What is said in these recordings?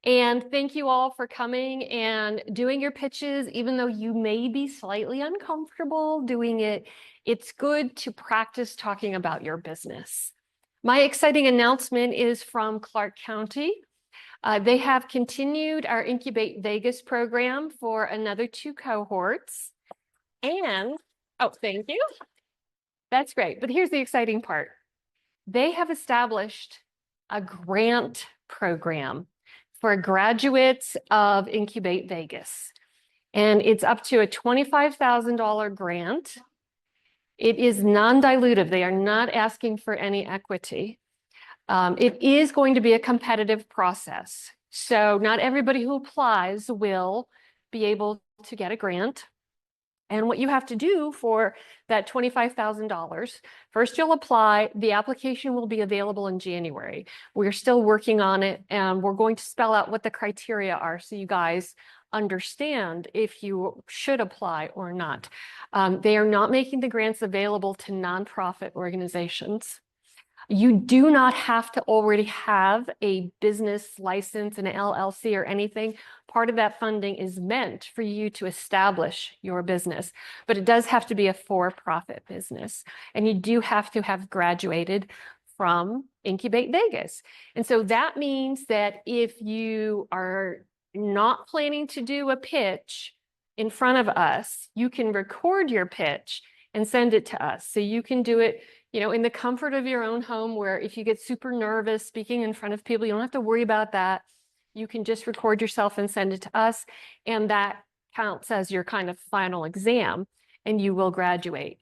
And thank you all for coming and doing your pitches, even though you may be slightly uncomfortable doing it. It's good to practice talking about your business. My exciting announcement is from Clark County. They have continued our Incubate Vegas program for another 2 cohorts. And, oh, thank you. That's great. But here's the exciting part. They have established a grant program for graduates of Incubate Vegas. And it's up to a $25,000 grant. It is non-dilutive. They are not asking for any equity. It is going to be a competitive process. So not everybody who applies will be able to get a grant. And what you have to do for that $25,000, first you'll apply. The application will be available in January. We're still working on it, and we're going to spell out what the criteria are so you guys understand if you should apply or not. They are not making the grants available to nonprofit organizations. You do not have to already have a business license, an LLC or anything. Part of that funding is meant for you to establish your business, but it does have to be a for-profit business. And you do have to have graduated from Incubate Vegas. And so that means that if you are not planning to do a pitch in front of us, you can record your pitch and send it to us. So you can do it in the comfort of your own home, where if you get super nervous speaking in front of people, you don't have to worry about that. You can just record yourself and send it to us. And that counts as your kind of final exam, and you will graduate.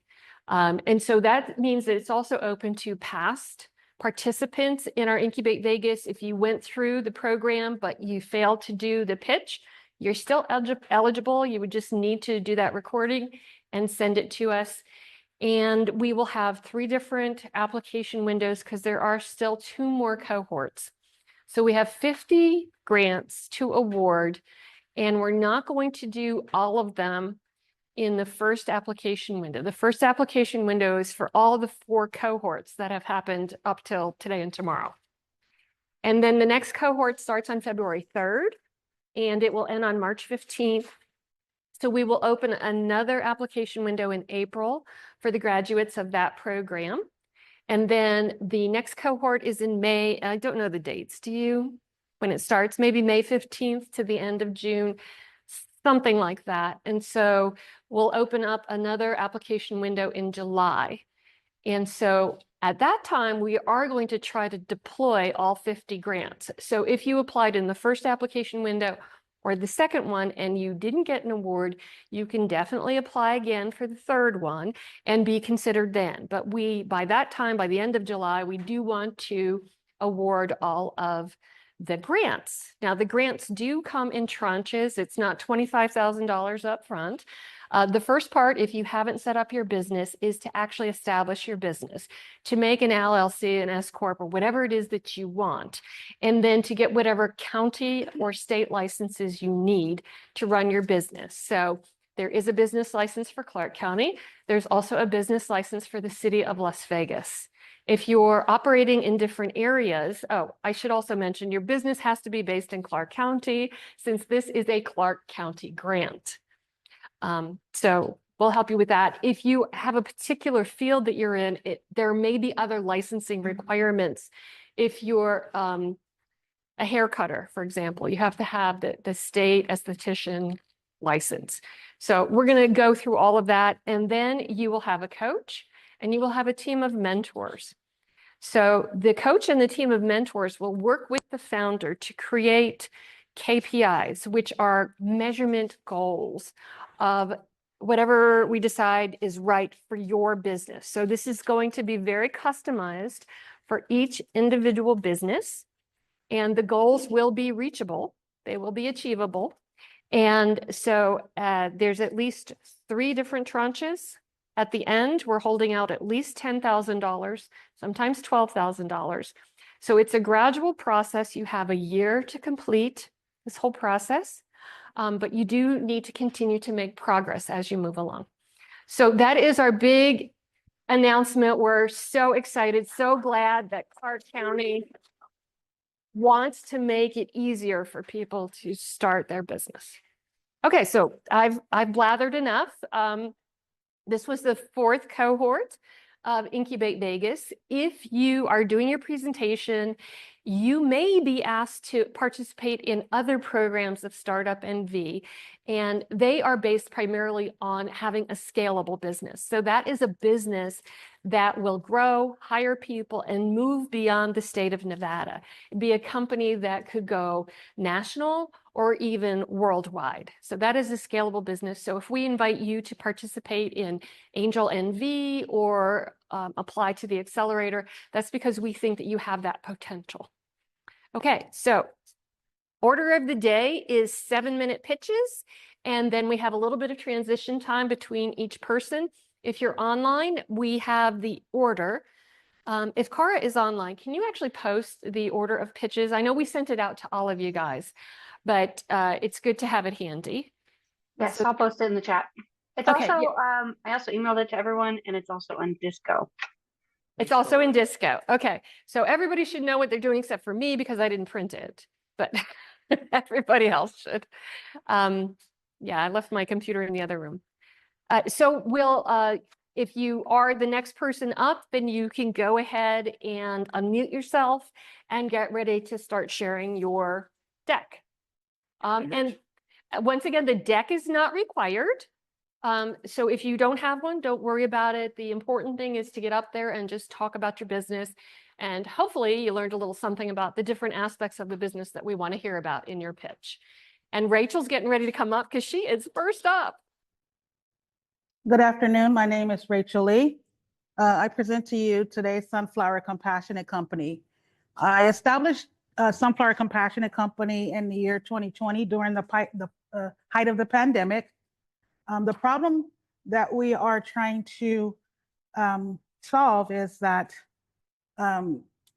And so that means that it's also open to past participants in our Incubate Vegas. If you went through the program, but you failed to do the pitch, you're still eligible. You would just need to do that recording and send it to us. And we will have 3 different application windows because there are still 2 more cohorts. So we have 50 grants to award, and we're not going to do all of them in the first application window. The first application window is for all the 4 cohorts that have happened up till today and tomorrow. And then the next cohort starts on February 3rd, and it will end on March 15th. So we will open another application window in April for the graduates of that program. And then the next cohort is in May. I don't know the dates. Do you? When it starts, maybe May 15th to the end of June, something like that. And so we'll open up another application window in July. And so at that time, we are going to try to deploy all 50 grants. So if you applied in the first application window or the second one and you didn't get an award, you can definitely apply again for the third one and be considered then. But by that time, by the end of July, we do want to award all of the grants. Now, the grants do come in tranches. It's not $25,000 up front. The first part, if you haven't set up your business, is to actually establish your business, to make an LLC, an S Corp, or whatever it is that you want, and then to get whatever county or state licenses you need to run your business. So there is a business license for Clark County. There's also a business license for the city of Las Vegas. If you're operating in different areas, I should also mention your business has to be based in Clark County, since this is a Clark County grant. So we'll help you with that. If you have a particular field that you're in, there may be other licensing requirements. If you're a hair cutter, for example, you have to have the state esthetician license. So we're going to go through all of that, and then you will have a coach and you will have a team of mentors. So the coach and the team of mentors will work with the founder to create KPIs, which are measurement goals of whatever we decide is right for your business. So this is going to be very customized for each individual business, and the goals will be reachable. They will be achievable. And so there's at least 3 different tranches. At the end, we're holding out at least $10,000, sometimes $12,000. So it's a gradual process. You have a year to complete this whole process, but you do need to continue to make progress as you move along. So that is our big announcement. We're so excited, so glad that Clark County wants to make it easier for people to start their business. Okay, so I've blathered enough. This was the 4th cohort of Incubate Vegas. If you are doing your presentation, you may be asked to participate in other programs of Startup NV, and they are based primarily on having a scalable business. So that is a business that will grow, hire people, and move beyond the state of Nevada. It'd be a company that could go national or even worldwide. So that is a scalable business. So if we invite you to participate in Angel NV or apply to the accelerator, that's because we think that you have that potential. Okay, so order of the day is 7-minute pitches, and then we have a little bit of transition time between each person. If you're online, we have the order. If Cara is online, can you actually post the order of pitches? I know we sent it out to all of you guys, but it's good to have it handy. Yes, So, I'll post it in the chat. It's okay, also, yeah. I also emailed it to everyone, and it's also on Disco. It's also in Disco. Okay, so everybody should know what they're doing except for me because I didn't print it, but everybody else should. Yeah, I left my computer in the other room. So we'll, if you are the next person up, then you can go ahead and unmute yourself and get ready to start sharing your deck. And once again, the deck is not required. So if you don't have one, don't worry about it. The important thing is to get up there and just talk about your business. And hopefully you learned a little something about the different aspects of the business that we want to hear about in your pitch. And Rachel's getting ready to come up because she is first up. Good afternoon. My name is Rachel Lee. I present to you today Sunflower Compassionate Company. I established Sunflower Compassionate Company in the year 2020 during the height of the pandemic. The problem that we are trying to solve is that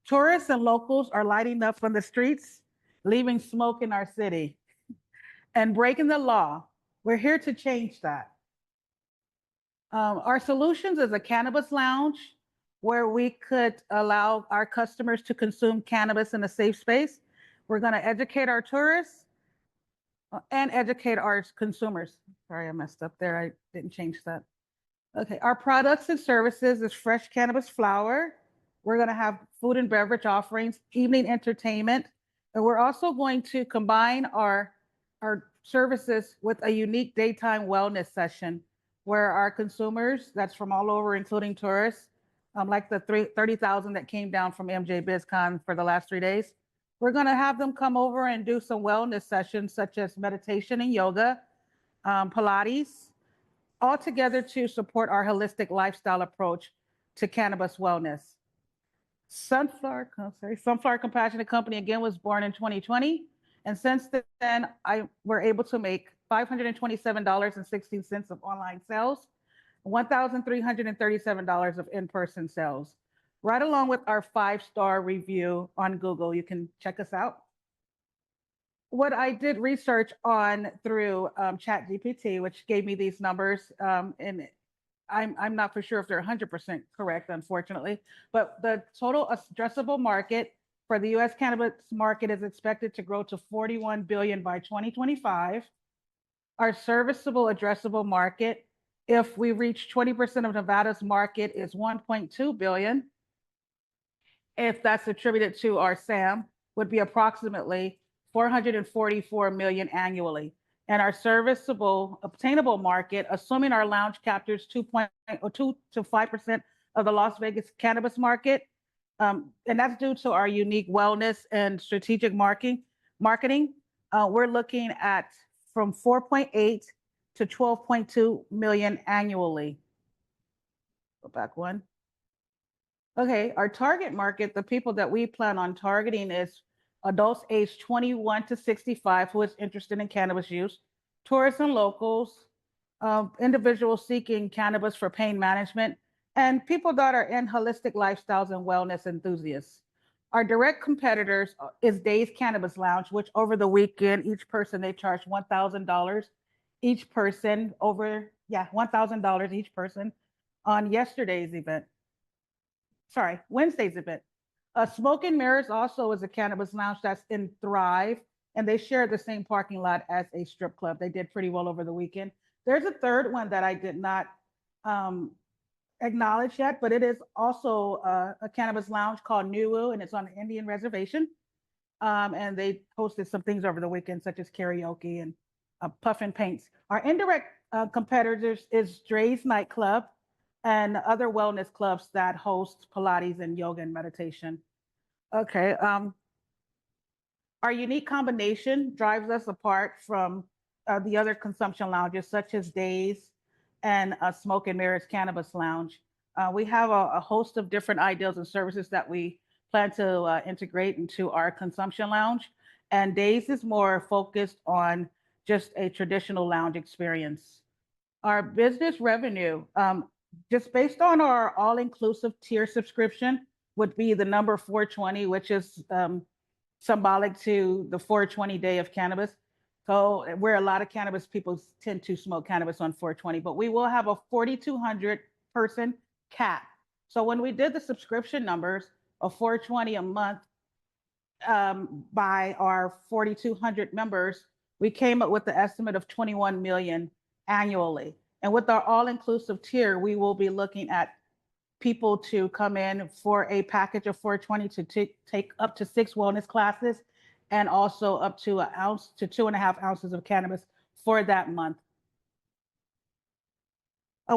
tourists and locals are lighting up on the streets, leaving smoke in our city and breaking the law. We're here to change that. Our solutions is a cannabis lounge where we could allow our customers to consume cannabis in a safe space. We're going to educate our tourists and educate our consumers. Sorry, I messed up there. I didn't change that. Okay, our products and services is fresh cannabis flower. We're going to have food and beverage offerings, evening entertainment, and we're also going to combine our services with a unique daytime wellness session where our consumers, that's from all over, including tourists, like the 30,000 that came down from MJ BizCon for the last 3 days, we're going to have them come over and do some wellness sessions such as meditation and yoga, Pilates, all together to support our holistic lifestyle approach to cannabis wellness. Sunflower Compassionate Company, again, was born in 2020. And since then, we're able to make $527.16 of online sales, $1,337 of in-person sales, right along with our 5-star review on Google. You can check us out. What I did research on through ChatGPT, which gave me these numbers, and I'm not for sure if they're 100% correct, unfortunately, but the total addressable market for the U.S. cannabis market is expected to grow to $41 billion by 2025. Our serviceable addressable market, if we reach 20% of Nevada's market, is $1.2 billion. If that's attributed to our SAM, would be approximately $444 million annually. And our serviceable obtainable market, assuming our lounge captures 2 to 5% of the Las Vegas cannabis market, and that's due to our unique wellness and strategic marketing. We're looking at from 4.8 to 12.2 million annually. Go back one. Okay, our target market, the people that we plan on targeting is adults aged 21 to 65 who is interested in cannabis use, tourists and locals, individuals seeking cannabis for pain management, and people that are in holistic lifestyles and wellness enthusiasts. Our direct competitors is Days Cannabis Lounge, which over the weekend, each person, they charge $1,000 each person $1,000 each person on Wednesday's event. Smoke and Mirrors also is a cannabis lounge that's in Thrive, and they share the same parking lot as a strip club. They did pretty well over the weekend. There's a third one that I did not um, acknowledge yet, but it is also a cannabis lounge called Nuwu, and it's on the Indian reservation. And they hosted some things over the weekend, such as karaoke and puff and paints. Our indirect competitors is Dre's Nightclub and other wellness clubs that host Pilates and yoga and meditation. Okay. Our unique combination drives us apart from the other consumption lounges, such as Days and Smoke and Mirrors Cannabis Lounge. We have a host of different ideas and services that we plan to integrate into our consumption lounge. And Days is more focused on just a traditional lounge experience. Our business revenue, just based on our all-inclusive tier subscription, would be the number 420, which is symbolic to the 420 day of cannabis. So where a lot of cannabis people tend to smoke cannabis on 420, but we will have a 4,200 person cap. So when we did the subscription numbers of 420 a month by our 4,200 members, we came up with the estimate of 21 million annually. And with our all-inclusive tier, we will be looking at people to come in for a package of 420 to take up to 6 wellness classes and also up to 1 ounce to 2.5 ounces of cannabis for that month.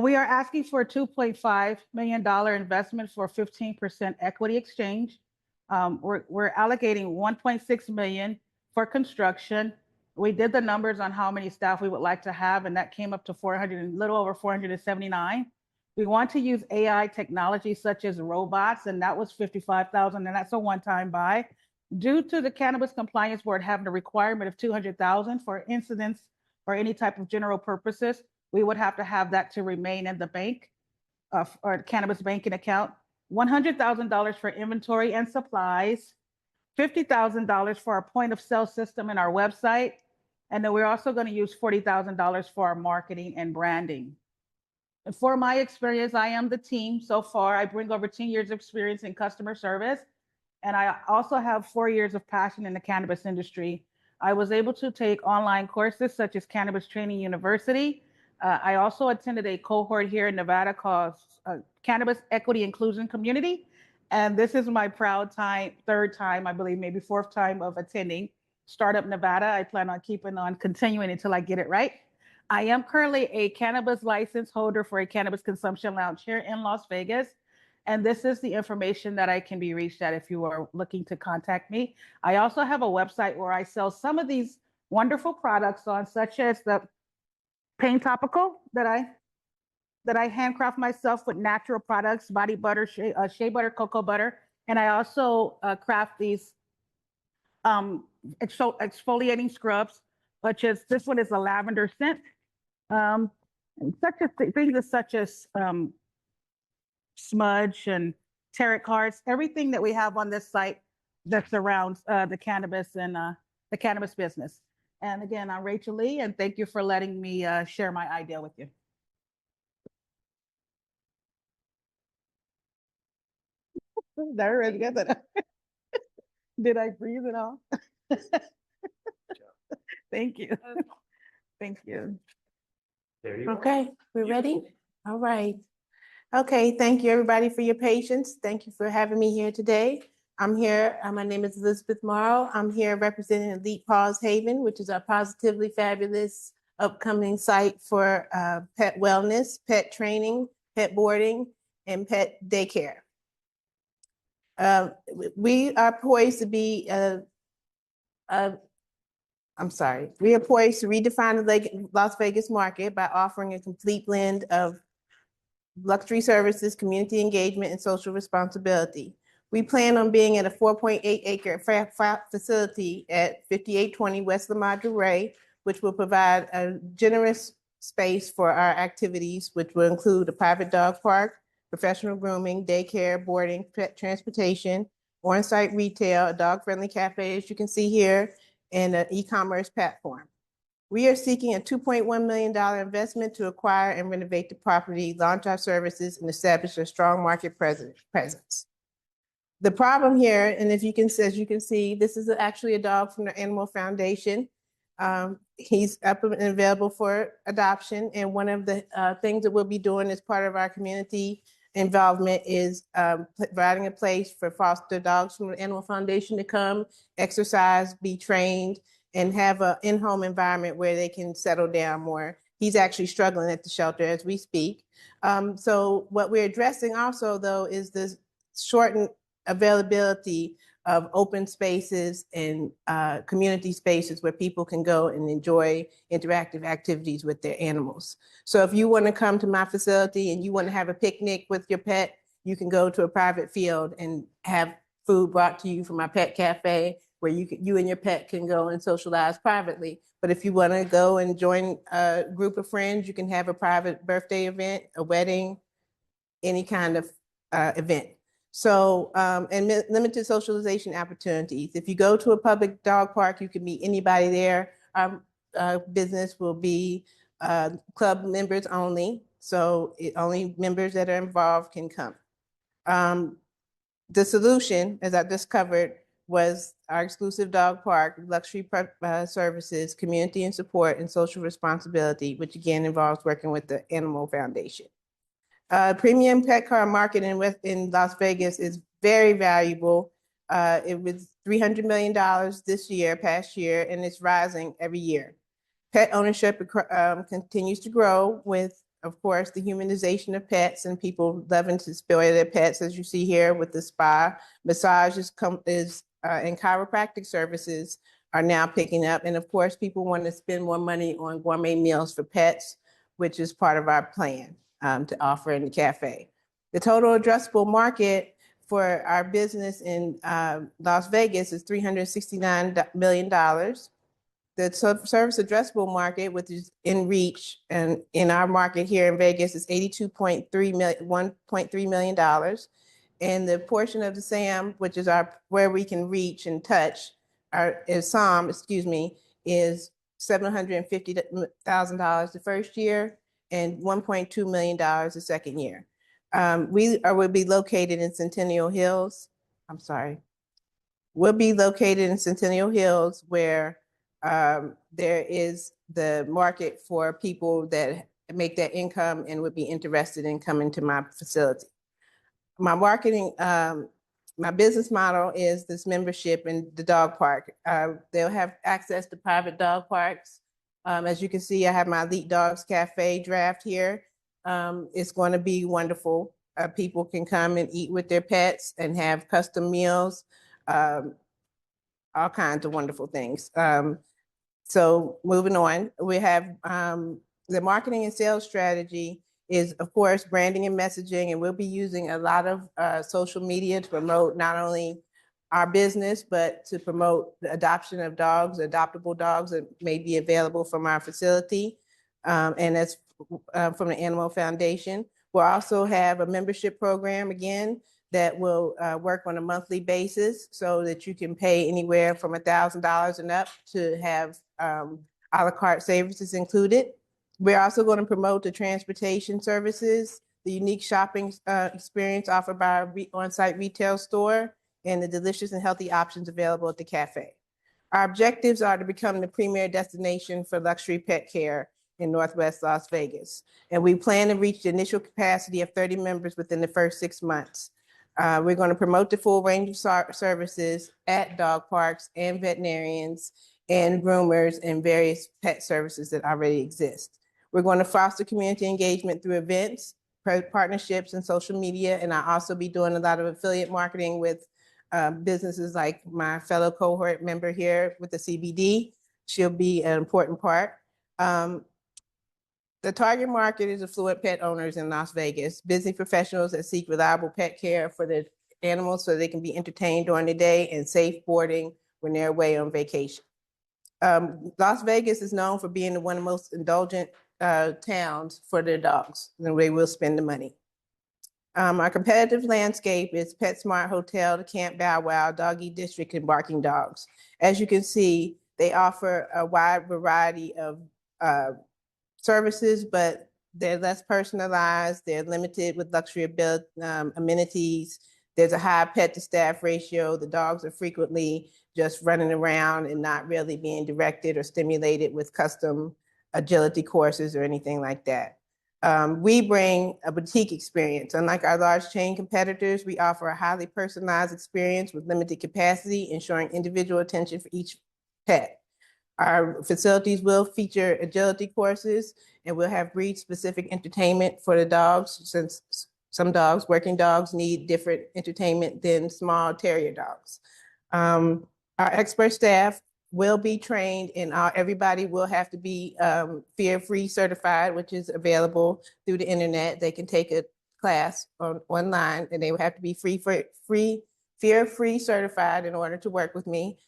We are asking for a $2.5 million investment for 15% equity exchange. We're allocating 1.6 million for construction. We did the numbers on how many staff we would like to have, and that came up to 400, a little over 479. We want to use AI technology such as robots, and that was 55,000, and that's a one-time buy. Due to the Cannabis Compliance Board having a requirement of 200,000 for incidents or any type of general purposes, we would have to have that to remain in the bank or cannabis banking account. $100,000 for inventory and supplies, $50,000 for our point of sale system and our website, and then we're also going to use $40,000 for our marketing and branding. And for my experience, I am the team so far. I bring over 10 years of experience in customer service, and I also have 4 years of passion in the cannabis industry. I was able to take online courses such as Cannabis Training University. I also attended a cohort here in Nevada called Cannabis Equity Inclusion Community. And this is my proud third time, I believe, maybe fourth time of attending Startup Nevada. I plan on keeping on continuing until I get it right. I am currently a cannabis license holder for a cannabis consumption lounge here in Las Vegas. And this is the information that I can be reached at if you are looking to contact me. I also have a website where I sell some of these wonderful products on, such as the Pain Topical that I handcraft myself with natural products, body butter, shea butter, cocoa butter. And I also craft these exfoliating scrubs, such as this one is a lavender scent. And things such as smudge and tarot cards, everything that we have on this site that surrounds the cannabis and the cannabis business. And again, I'm Rachel Lee, and thank you for letting me share my idea with you. There it is. Did I breathe it all? Thank you. Thank you. There you go. Okay, we ready? All right. Okay, thank you everybody for your patience. Thank you for having me here today. I'm here, my name is Elizabeth Morrow. I'm here representing Elite Paws Haven, which is our positively fabulous upcoming site for pet wellness, pet training, pet boarding, and pet daycare. We are poised to be, we are poised to redefine the Las Vegas market by offering a complete blend of luxury services, community engagement, and social responsibility. We plan on being at a 4.8 acre facility at 5820 West La Madre Ray, which will provide a generous space for our activities, which will include a private dog park, professional grooming, daycare, boarding, pet transportation, on-site retail, a dog-friendly cafe, as you can see here, and an e-commerce platform. We are seeking a $2.1 million investment to acquire and renovate the property, launch our services, and establish a strong market presence. The problem here, and if you can, as you can see, this is actually a dog from the Animal Foundation. He's up and available for adoption. And one of the things that we'll be doing as part of our community involvement is providing a place for foster dogs from the Animal Foundation to come, exercise, be trained, and have an in-home environment where they can settle down more. He's actually struggling at the shelter as we speak. So what we're addressing also, though, is this shortened availability of open spaces and community spaces where people can go and enjoy interactive activities with their animals. So if you want to come to my facility and you want to have a picnic with your pet, you can go to a private field and have food brought to you from my pet cafe where you and your pet can go and socialize privately. But if you want to go and join a group of friends, you can have a private birthday event, a wedding, any kind of event. So, and limited socialization opportunities. If you go to a public dog park, you can meet anybody there. Our business will be club members only. So only members that are involved can come. The solution, as I just covered, was our exclusive dog park, luxury services, community and support, and social responsibility, which again involves working with the Animal Foundation. Premium pet car market in Las Vegas is very valuable. It was $300 million this year, past year, and it's rising every year. Pet ownership continues to grow with, of course, the humanization of pets and people loving to spoil their pets, as you see here with the spa. Massages and chiropractic services are now picking up. And of course, people want to spend more money on gourmet meals for pets, which is part of our plan to offer in the cafe. The total addressable market for our business in Las Vegas is $369 million. The service addressable market, which is in reach and in our market here in Vegas, is $1.3 million. And the portion of the SAM, which is where we can reach and touch, SOM, is $750,000 the first year and $1.2 million the second year. Will be located in Centennial Hills. We'll be located in Centennial Hills where there is the market for people that make that income and would be interested in coming to my facility. My my business model is this membership in the dog park. They'll have access to private dog parks. As you can see, I have my Elite Dogs Cafe draft here. It's going to be wonderful. People can come and eat with their pets and have custom meals, all kinds of wonderful things. So moving on, we have the marketing and sales strategy is, of course, branding and messaging, and we'll be using a lot of social media to promote not only our business, but to promote the adoption of dogs, adoptable dogs that may be available from our facility, and that's from the Animal Foundation. We'll also have a membership program, again, that will work on a monthly basis so that you can pay anywhere from $1,000 and up to have a la carte services included. We're also going to promote the transportation services, the unique shopping experience offered by our on-site retail store, and the delicious and healthy options available at the cafe. Our objectives are to become the premier destination for luxury pet care in Northwest Las Vegas. And we plan to reach the initial capacity of 30 members within the first 6 months. We're going to promote the full range of services at dog parks and veterinarians and groomers and various pet services that already exist. We're going to foster community engagement through events, partnerships, and social media. And I'll also be doing a lot of affiliate marketing with businesses like my fellow cohort member here with the CBD. She'll be an important part. The target market is affluent pet owners in Las Vegas, busy professionals that seek reliable pet care for their animals so they can be entertained during the day and safe boarding when they're away on vacation. Las Vegas is known for being one of the most indulgent towns for their dogs, and they will spend the money. Our competitive landscape is PetSmart Hotel, the Camp Bow Wow, Doggy District, and Barking Dogs. As you can see, they offer a wide variety of services, but they're less personalized. They're limited with luxury amenities. There's a high pet to staff ratio. The dogs are frequently just running around and not really being directed or stimulated with custom agility courses or anything like that. We bring a boutique experience. Unlike our large chain competitors, we offer a highly personalized experience with limited capacity, ensuring individual attention for each pet. Our facilities will feature agility courses, and we'll have breed-specific entertainment for the dogs, since some dogs, working dogs, need different entertainment than small terrier dogs. Our expert staff will be trained, and everybody will have to be fear-free certified, which is available through the internet. They can take a class online, and they will have to be fear-free certified in order to work with me.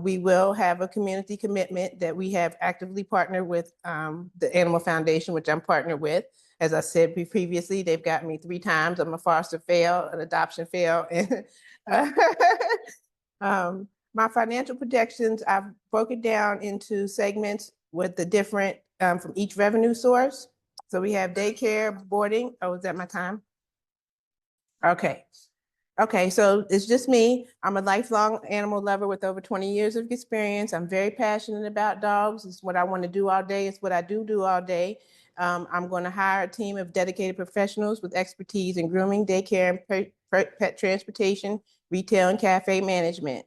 We will have a community commitment that we have actively partnered with the Animal Foundation, which I'm partnered with. As I said previously, they've got me 3 times. I'm a foster fail, an adoption fail, and my financial projections, I've broken down into segments with the different from each revenue source. So we have daycare, boarding. Oh, is that my time? Okay. Okay, so it's just me. I'm a lifelong animal lover with over 20 years of experience. I'm very passionate about dogs. It's what I want to do all day. It's what I do all day. I'm going to hire a team of dedicated professionals with expertise in grooming, daycare, and pet transportation, retail, and cafe management.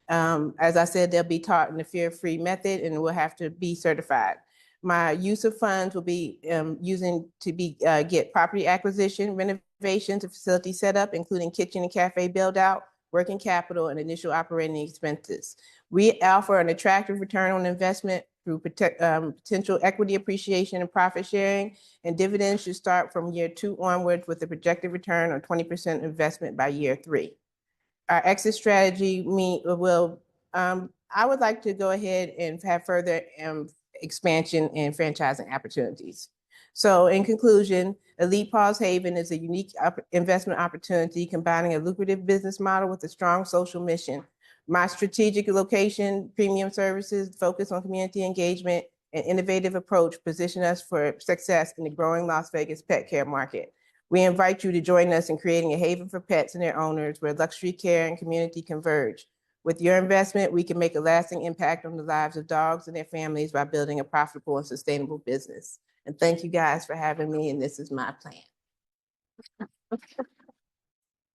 As I said, they'll be taught in the fear-free method and will have to be certified. My use of funds will be get property acquisition, renovations, and facility setup, including kitchen and cafe build out, working capital, and initial operating expenses. We offer an attractive return on investment through potential equity appreciation and profit sharing, and dividends should start from year 2 onwards with a projected return on 20% investment by year 3. Our exit strategy I would like to go ahead and have further expansion and franchising opportunities. So in conclusion, Elite Paws Haven is a unique investment opportunity combining a lucrative business model with a strong social mission. My strategic location, premium services, focus on community engagement, and innovative approach position us for success in the growing Las Vegas pet care market. We invite you to join us in creating a haven for pets and their owners where luxury care and community converge. With your investment, we can make a lasting impact on the lives of dogs and their families by building a profitable and sustainable business. And thank you guys for having me, and this is my plan.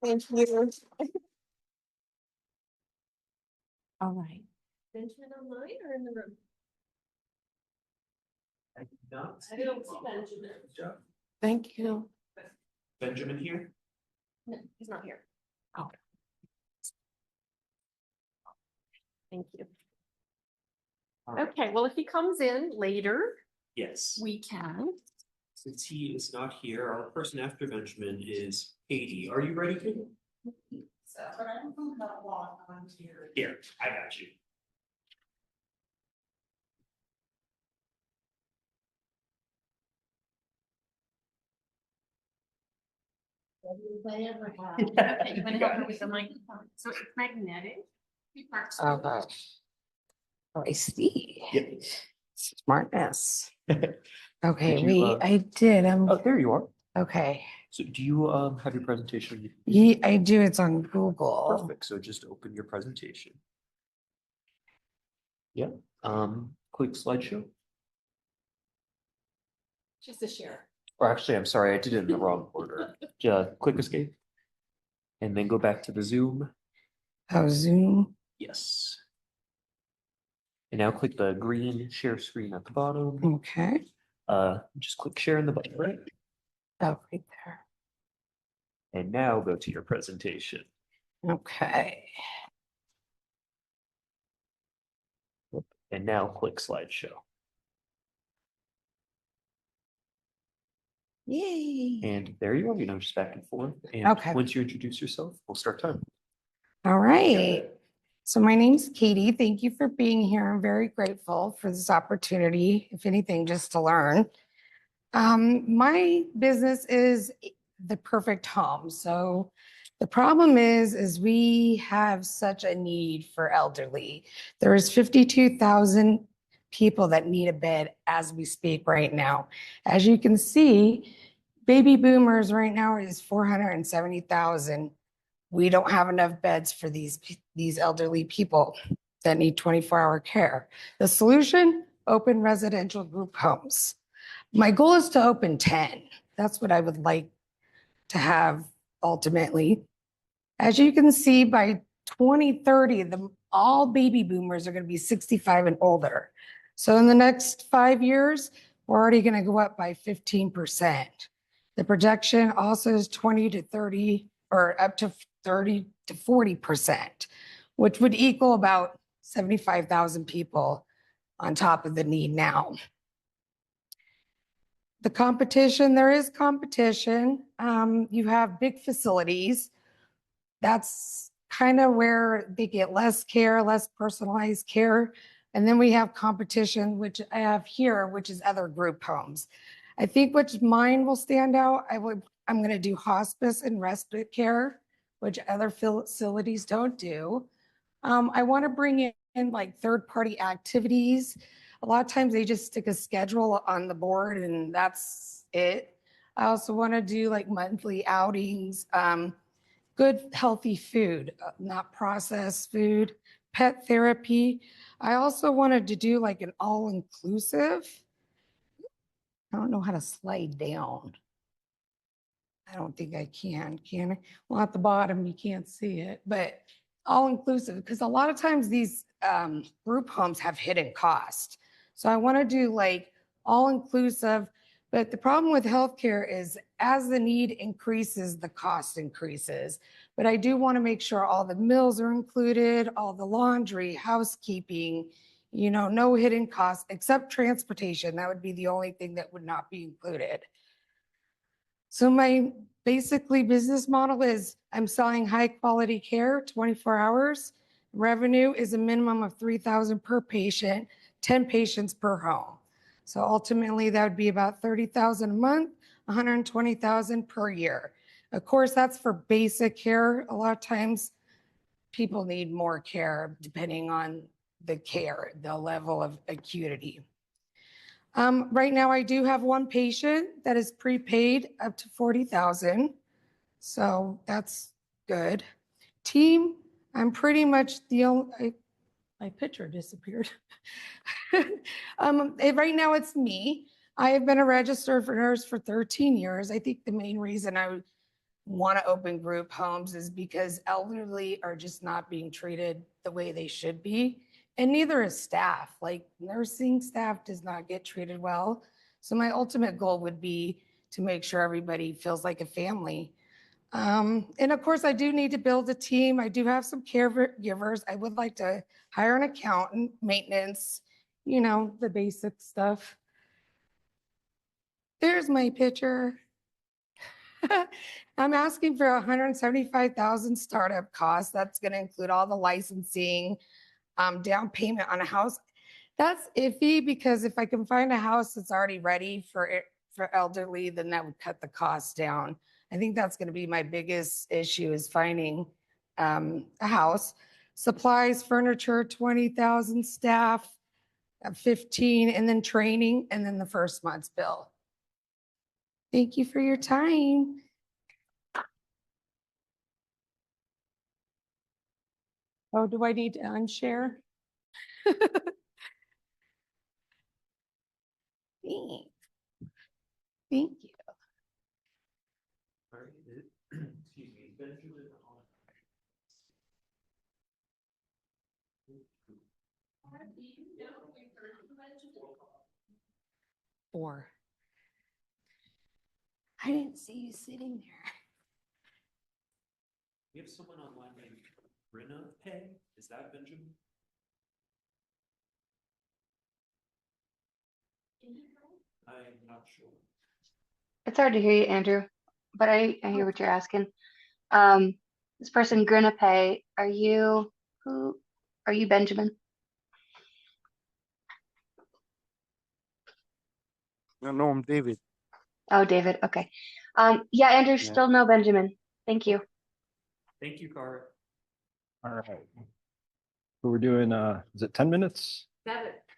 Thank you. All right. Benjamin online or in the room? I did not I don't see Benjamin. Good job. Thank you. Benjamin here? No, he's not here. Oh. Thank you. All right. Okay, well, if he comes in later, Yes. we can. Since he is not here, our person after Benjamin is Katie. Are you ready, Katie? So, but I don't know how long I'm here. Here, I got you. Okay, you want to help her with the microphone? So it's magnetic. Okay. Oh, I see. Yep. Smartness. Okay, Did you, I did. Oh, there you are. Okay. So do you have your presentation? Yeah, I do. It's on Google. Perfect. So just open your presentation. Yeah. Click slideshow. Just a share. Or actually, I'm sorry, I did it in the wrong order. Just click escape. And then go back to the Zoom. Oh, Zoom. Yes. And now click the green share screen at the bottom. Okay. Just click share in the bottom right. Oh, right there. And now go to your presentation. Okay. And now click slideshow. Yay. And there you are, just back and forth. And Okay. once you introduce yourself, we'll start time. All right. So my name's Katie. Thank you for being here. I'm very grateful for this opportunity, if anything, just to learn. My business is the perfect home. So the problem is we have such a need for elderly. There's 52,000 people that need a bed as we speak right now. As you can see, baby boomers right now is 470,000 We don't have enough beds for these elderly people that need 24-hour care. The solution, open residential group homes. My goal is to open 10. That's what I would like to have ultimately. As you can see, by 2030, all baby boomers are going to be 65 and older. So in the next 5 years, we're already going to go up by 15%. The projection also is 20 to 30 or up to 30 to 40%, which would equal about 75,000 people on top of the need now. The competition, there is competition. You have big facilities. That's kind of where they get less care, less personalized care. And then we have competition, which I have here, which is other group homes. I think which mine will stand out. I'm going to do hospice and respite care, which other facilities don't do. I want to bring in like third-party activities. A lot of times they just stick a schedule on the board and that's it. I also want to do like monthly outings, good healthy food, not processed food, pet therapy. I also wanted to do like an all-inclusive. I don't know how to slide down. I don't think I can I? Well, at the bottom, you can't see it, but all inclusive, because a lot of times these group homes have hidden cost. So I want to do like all inclusive, but the problem with healthcare is as the need increases, the cost increases. But I do want to make sure all the meals are included, all the laundry, housekeeping, you know, no hidden costs except transportation. That would be the only thing that would not be included. So my basically business model is I'm selling high quality care 24 hours. Revenue is a minimum of 3,000 per patient, 10 patients per home. So ultimately that would be about 30,000 a month, 120,000 per year. Of course, that's for basic care. A lot of times people need more care depending on the care, the level of acuity. Right now, I do have one patient that is prepaid up to 40,000. So that's good. Team, I'm pretty much the only, my picture disappeared. Right now it's me. I have been a registered nurse for 13 years. I think the main reason I want to open group homes is because elderly are just not being treated the way they should be. And neither is staff. Like nursing staff does not get treated well. So my ultimate goal would be to make sure everybody feels like a family. And of course, I do need to build a team. I do have some caregivers. I would like to hire an accountant, maintenance, you know, the basic stuff. There's my picture. I'm asking for 175,000 startup costs. That's going to include all the licensing, down payment on a house. That's iffy because if I can find a house that's already ready for elderly, then that would cut the cost down. I think that's going to be my biggest issue is finding a house. Supplies, furniture, 20,000, staff, 15, and then training, and then the first month's bill. Thank you for your time. Oh, do I need to unshare? Thanks. Thank you. Excuse me, Benjamin. 4. I didn't see you sitting there. We have someone online named Brenna Pay. Is that Benjamin? I'm not sure. It's hard to hear you, Andrew, but I hear what you're asking. This person, Grinape, are you Benjamin? No, I'm David. Oh, David. Okay. Yeah, Andrew, Yeah. still no Benjamin. Thank you. Thank you, Cara. All right. So we're doing, is it 10 minutes?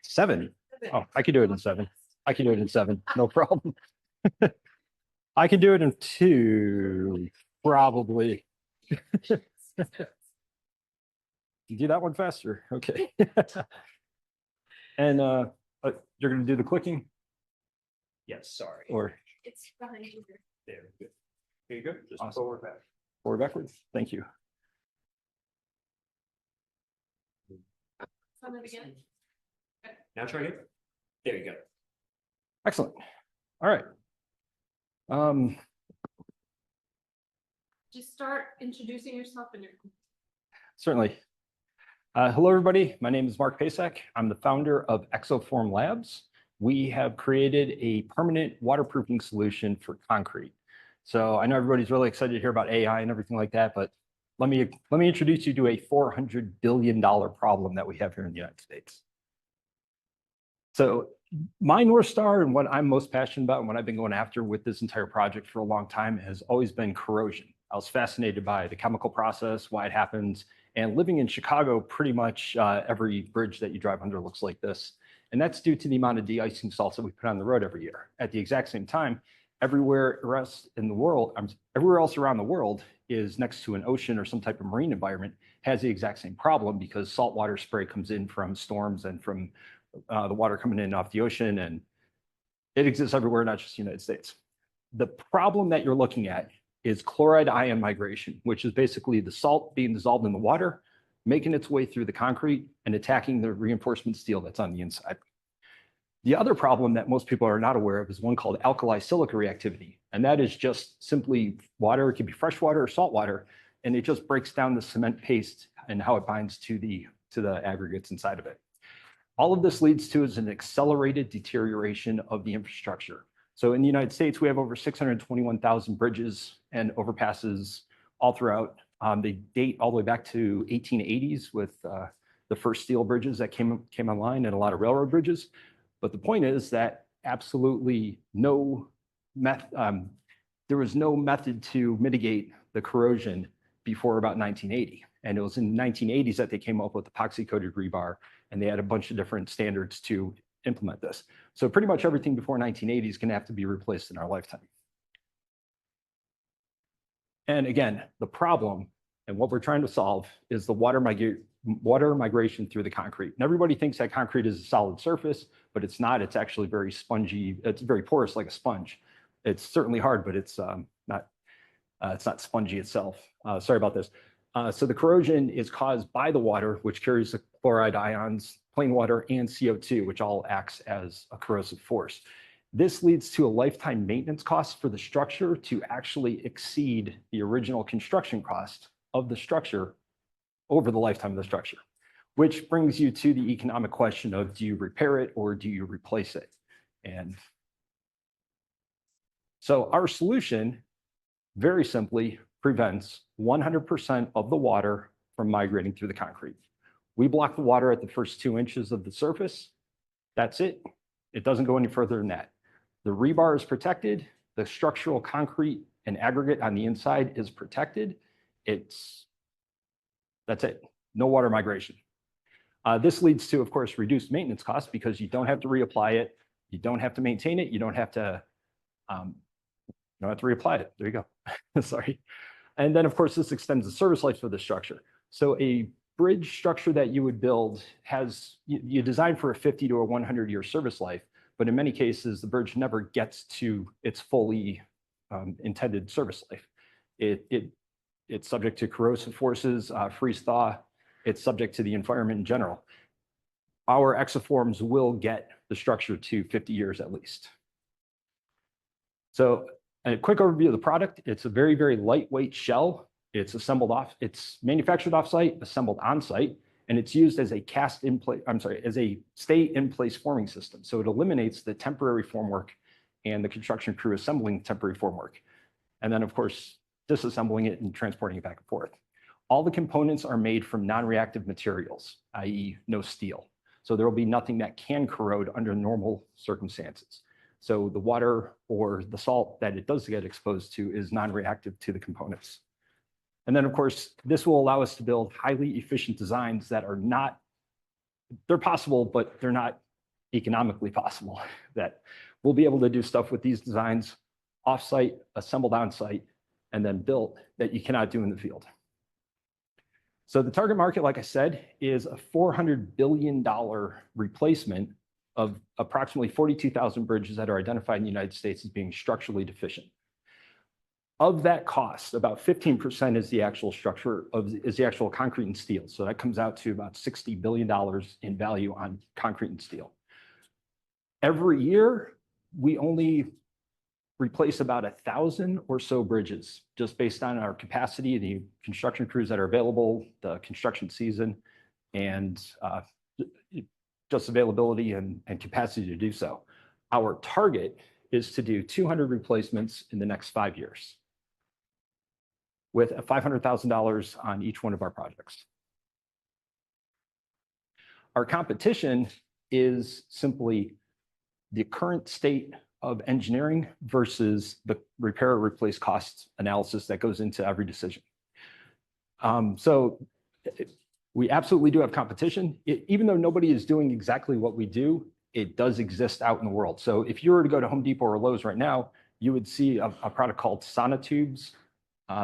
7. Oh, I could do it in 7. I can do it in 7, no problem. I can do it in 2, probably. You do that one faster. Okay. And you're going to do the clicking Yes, sorry. or It's behind you. There, good. There you go. Just Awesome. forward back. forward backwards? Thank you. From the beginning. Now try again. There you go. Excellent. All right. Just start introducing yourself and your. Certainly. Hello, everybody. My name is Mark Pasak. I'm the founder of Exoform Labs. We have created a permanent waterproofing solution for concrete. So I know everybody's really excited to hear about AI and everything like that, but let me introduce you to a $400 billion problem that we have here in the United States. So my North Star and what I'm most passionate about and what I've been going after with this entire project for a long time has always been corrosion. I was fascinated by the chemical process, why it happens, and living in Chicago, pretty much every bridge that you drive under looks like this. And that's due to the amount of de-icing salts that we put on the road every year. At the exact same time, everywhere else in the world, everywhere else around the world is next to an ocean or some type of marine environment, has the exact same problem because saltwater spray comes in from storms and from the water coming in off the ocean, and it exists everywhere, not just the United States. The problem that you're looking at is chloride ion migration, which is basically the salt being dissolved in the water, making its way through the concrete and attacking the reinforcement steel that's on the inside. The other problem that most people are not aware of is one called alkali silica reactivity. And that is just simply water, it can be fresh water or salt water, and it just breaks down the cement paste and how it binds to the aggregates inside of it. All of this leads to is an accelerated deterioration of the infrastructure. So in the United States, we have over 621,000 bridges and overpasses all throughout. They date all the way back to 1880s with the first steel bridges that came online and a lot of railroad bridges. But the point is that absolutely there was no method to mitigate the corrosion before about 1980. And it was in the 1980s that they came up with epoxy-coated rebar, and they had a bunch of different standards to implement this. So pretty much everything before 1980 is going to have to be replaced in our lifetime. And again, the problem and what we're trying to solve is the water migration through the concrete. And everybody thinks that concrete is a solid surface, but it's not. It's actually very spongy. It's very porous like a sponge. It's certainly hard, but it's not spongy itself. Sorry about this. So the corrosion is caused by the water, which carries the chloride ions, plain water, and CO2, which all acts as a corrosive force. This leads to a lifetime maintenance cost for the structure to actually exceed the original construction cost of the structure over the lifetime of the structure, which brings you to the economic question of, do you repair it or do you replace it? And so our solution, very simply, prevents 100% of the water from migrating through the concrete. We block the water at the first 2 inches of the surface. That's it. It doesn't go any further than that. The rebar is protected. The structural concrete and aggregate on the inside is protected. That's it. No water migration. This leads to, of course, reduced maintenance costs because you don't have to reapply it. You don't have to maintain it. You don't have to reapply it. There you go. Sorry. And then, of course, this extends the service life of the structure. So a bridge structure that you would build you design for a 50 to a 100-year service life, but in many cases, the bridge never gets to its fully intended service life. It's subject to corrosive forces, freeze thaw. It's subject to the environment in general. Our exoforms will get the structure to 50 years at least. So a quick overview of the product. It's a very, very lightweight shell. It's manufactured off-site, assembled on-site, and it's used as a as a stay-in-place forming system. So it eliminates the temporary formwork and the construction crew assembling temporary formwork. And then, of course, disassembling it and transporting it back and forth. All the components are made from non-reactive materials, i.e. no steel. So there will be nothing that can corrode under normal circumstances. So the water or the salt that it does get exposed to is non-reactive to the components. And then, of course, this will allow us to build highly efficient designs that they're possible, but they're not economically possible. That we'll be able to do stuff with these designs off-site, assembled on-site, and then built that you cannot do in the field. So the target market, like I said, is a $400 billion replacement of approximately 42,000 bridges that are identified in the United States as being structurally deficient. Of that cost, about 15% is the actual is the actual concrete and steel. So that comes out to about $60 billion in value on concrete and steel. Every year, we only replace about 1,000 or so bridges, just based on our capacity, the construction crews that are available, the construction season, and just availability and capacity to do so. Our target is to do 200 replacements in the next 5 years, with $500,000 on each one of our projects. Our competition is simply the current state of engineering versus the repair or replace cost analysis that goes into every decision. We absolutely do have competition. Even though nobody is doing exactly what we do, it does exist out in the world. So if you were to go to Home Depot or Lowe's right now, you would see a product called sonotubes.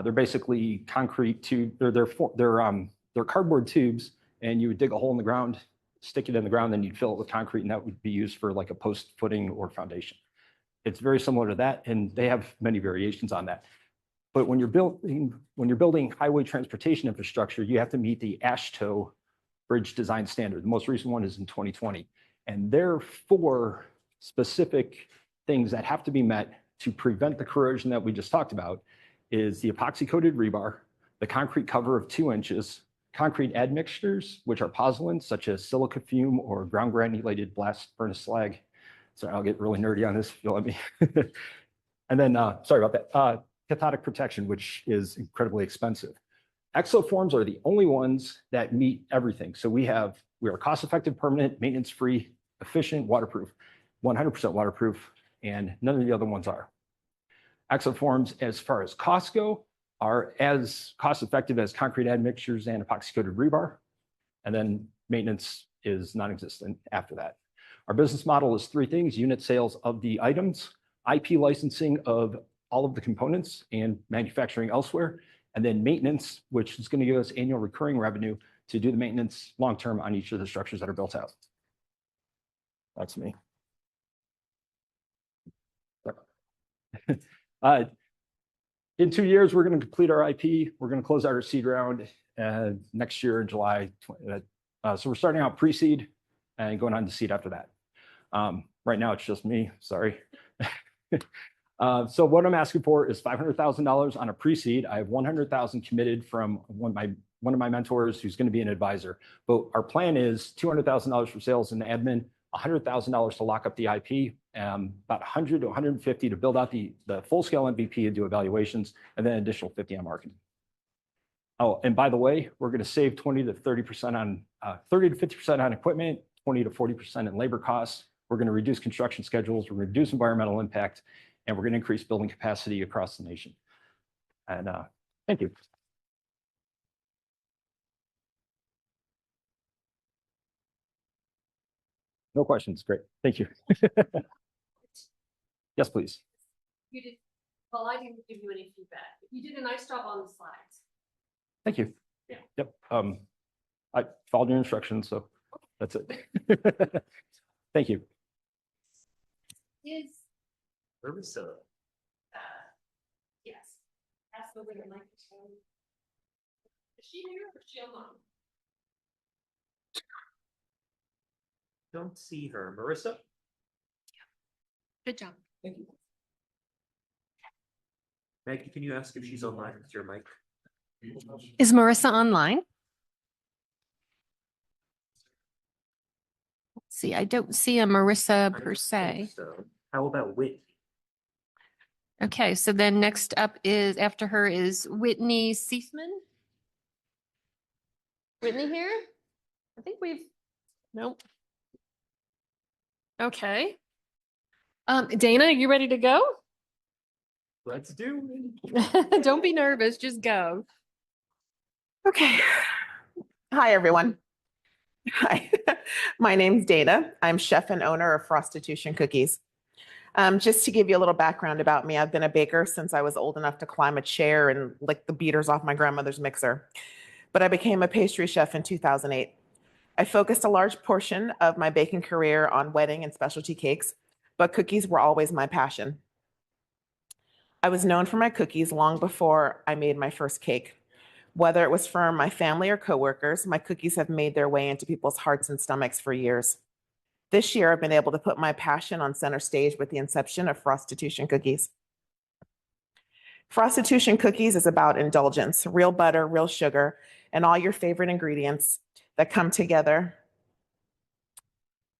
They're basically concrete tube. They're cardboard tubes, and you would dig a hole in the ground, stick it in the ground, then you'd fill it with concrete, and that would be used for like a post footing or foundation. It's very similar to that, and they have many variations on that. But when you're building highway transportation infrastructure, you have to meet the AASHTO bridge design standard. The most recent one is in 2020. And there are 4 specific things that have to be met to prevent the corrosion that we just talked about: is the epoxy coated rebar, the concrete cover of 2 inches, concrete admixtures, which are pozzolans such as silica fume or ground granulated blast furnace slag. Sorry, I'll get really nerdy on this if you'll let me. And then, sorry about that. Cathodic protection, which is incredibly expensive. Exoforms are the only ones that meet everything. So we are cost-effective, permanent, maintenance-free, efficient, waterproof, 100% waterproof, and none of the other ones are. Exoforms, as far as costs go, are as cost-effective as concrete admixtures and epoxy-coated rebar, and then maintenance is non-existent after that. Our business model is 3 things: unit sales of the items, IP licensing of all of the components and manufacturing elsewhere, and then maintenance, which is going to give us annual recurring revenue to do the maintenance long-term on each of the structures that are built out. That's me. In 2 years, we're going to complete our IP. We're going to close out our seed round next year in July. So we're starting out pre-seed and going on to seed after that. Right now, it's just me. Sorry. So what I'm asking for is $500,000 on a pre-seed. I have $100,000 committed from one of my mentors who's going to be an advisor. But our plan is $200,000 for sales and admin, $100,000 to lock up the IP, about $100 to $150 to build out the full-scale MVP and do evaluations, and then an additional $50 on marketing. Oh, and by the way, we're going to save 20 to 30% on 30 to 50% on equipment, 20 to 40% in labor costs. We're going to reduce construction schedules. We're going to reduce environmental impact, and we're going to increase building capacity across the nation. And thank you. No questions. Great. Thank you. Yes, please. You did, well, I didn't give you any feedback. You did a nice job on the slides. Thank you. Yeah. Yep. I followed your instructions, so that's it. Thank you. Is Marissa. yes. Ask over the microphone. Is she here or is she online? Don't see her. Marissa? Good job. Thank you. Maggie, can you ask if she's online with your mic? Is Marissa online? Let's see, I don't see a Marissa per se. So, how about Whitney? Okay, so then next up is, after her is Whitney Seisman. Whitney here? I think nope. Okay. Dana, you ready to go? Let's do it. Don't be nervous, just go. Okay. Hi, everyone. Hi, my name's Dana. I'm chef and owner of Frostitution Cookies. Just to give you a little background about me, I've been a baker since I was old enough to climb a chair and lick the beaters off my grandmother's mixer. but I became a pastry chef in 2008. I focused a large portion of my baking career on wedding and specialty cakes, but cookies were always my passion. I was known for my cookies long before I made my first cake. Whether it was for my family or coworkers, my cookies have made their way into people's hearts and stomachs for years. This year, I've been able to put my passion on center stage with the inception of Frostitution Cookies. Frostitution Cookies is about indulgence, real butter, real sugar, and all your favorite ingredients that come together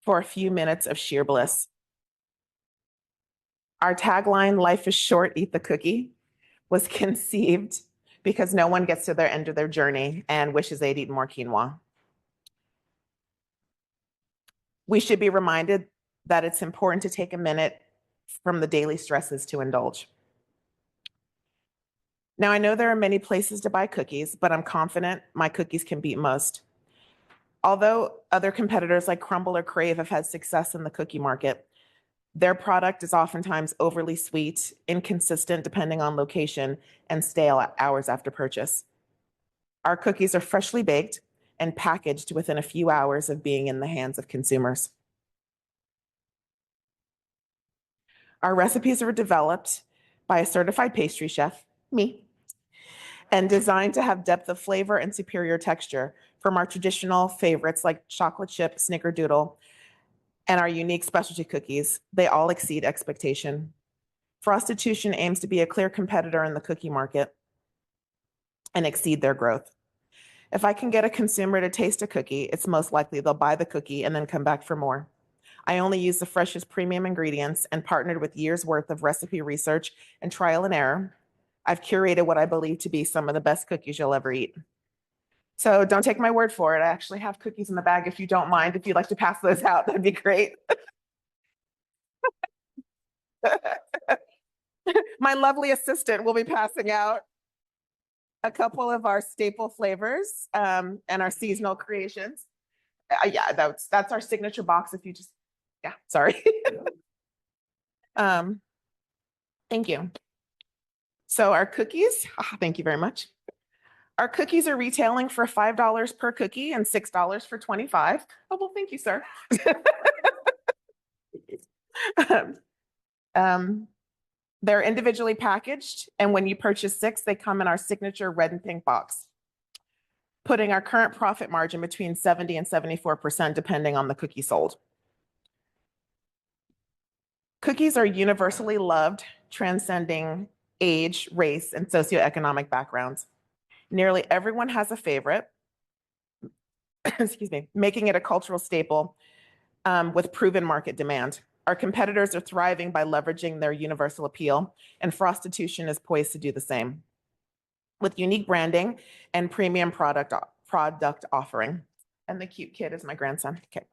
for a few minutes of sheer bliss. Our tagline, "Life is short, eat the cookie," was conceived because no one gets to their end of their journey and wishes they'd eaten more quinoa. We should be reminded that it's important to take a minute from the daily stresses to indulge. Now, I know there are many places to buy cookies, but I'm confident my cookies can beat most. Although other competitors like Crumble or Crave have had success in the cookie market, their product is oftentimes overly sweet, inconsistent depending on location, and stale hours after purchase. Our cookies are freshly baked and packaged within a few hours of being in the hands of consumers. Our recipes are developed by a certified pastry chef, me, and designed to have depth of flavor and superior texture from our traditional favorites like chocolate chip, snickerdoodle, and our unique specialty cookies. They all exceed expectation. Frostitution aims to be a clear competitor in the cookie market and exceed their growth. If I can get a consumer to taste a cookie, it's most likely they'll buy the cookie and then come back for more. I only use the freshest premium ingredients and partnered with years worth of recipe research and trial and error. I've curated what I believe to be some of the best cookies you'll ever eat. So don't take my word for it. I actually have cookies in the bag if you don't mind. If you'd like to pass those out, that'd be great. My lovely assistant will be passing out a couple of our staple flavors and our seasonal creations. Yeah, that's our signature box. If you just, yeah, sorry. Thank you. So our cookies, thank you very much. Our cookies are retailing for $5 per cookie and $6 for 25. Oh, well, thank you, sir. They're individually packaged, and when you purchase 6, they come in our signature red and pink box, putting our current profit margin between 70 and 74%, depending on the cookie sold. Cookies are universally loved, transcending age, race, and socioeconomic backgrounds. Nearly everyone has a favorite, excuse me, making it a cultural staple with proven market demand. Our competitors are thriving by leveraging their universal appeal, and Frostitution is poised to do the same with unique branding and premium product offering. And the cute kid is my grandson. Okay.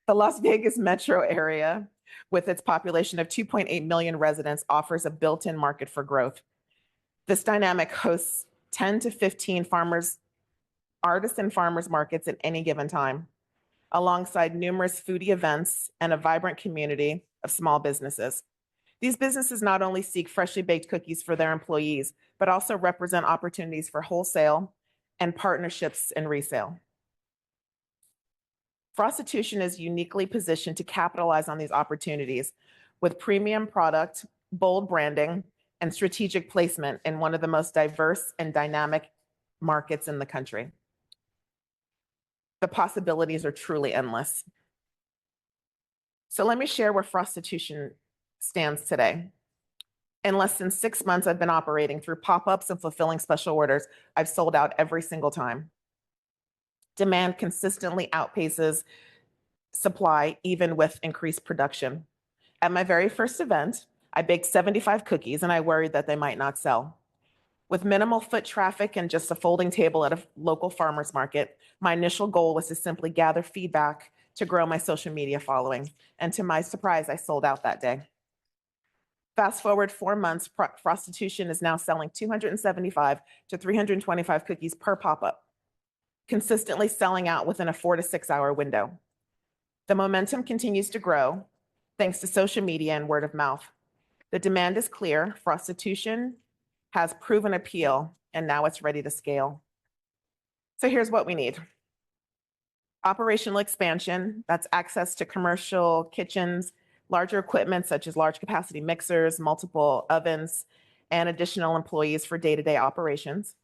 The Las Vegas metro area, with its population of 2.8 million residents, offers a built-in market for growth. This dynamic hosts 10 to 15 artisan farmers markets at any given time, alongside numerous foodie events and a vibrant community of small businesses. These businesses not only seek freshly baked cookies for their employees, but also represent opportunities for wholesale and partnerships in resale. Frostitution is uniquely positioned to capitalize on these opportunities with premium product, bold branding, and strategic placement in one of the most diverse and dynamic markets in the country. The possibilities are truly endless. So let me share where Frostitution stands today. In less than 6 months, I've been operating through pop-ups and fulfilling special orders. I've sold out every single time. Demand consistently outpaces supply, even with increased production. At my very first event, I baked 75 cookies and I worried that they might not sell. With minimal foot traffic and just a folding table at a local farmer's market, my initial goal was to simply gather feedback to grow my social media following. And to my surprise, I sold out that day. Fast forward 4 months, Frostitution is now selling 275 to 325 cookies per pop-up, consistently selling out within a 4 to 6 hour window. The momentum continues to grow thanks to social media and word of mouth. The demand is clear. Frostitution has proven appeal, and now it's ready to scale. So here's what we need. Operational expansion, that's access to commercial kitchens, larger equipment such as large capacity mixers, multiple ovens, and additional employees for day-to-day operations.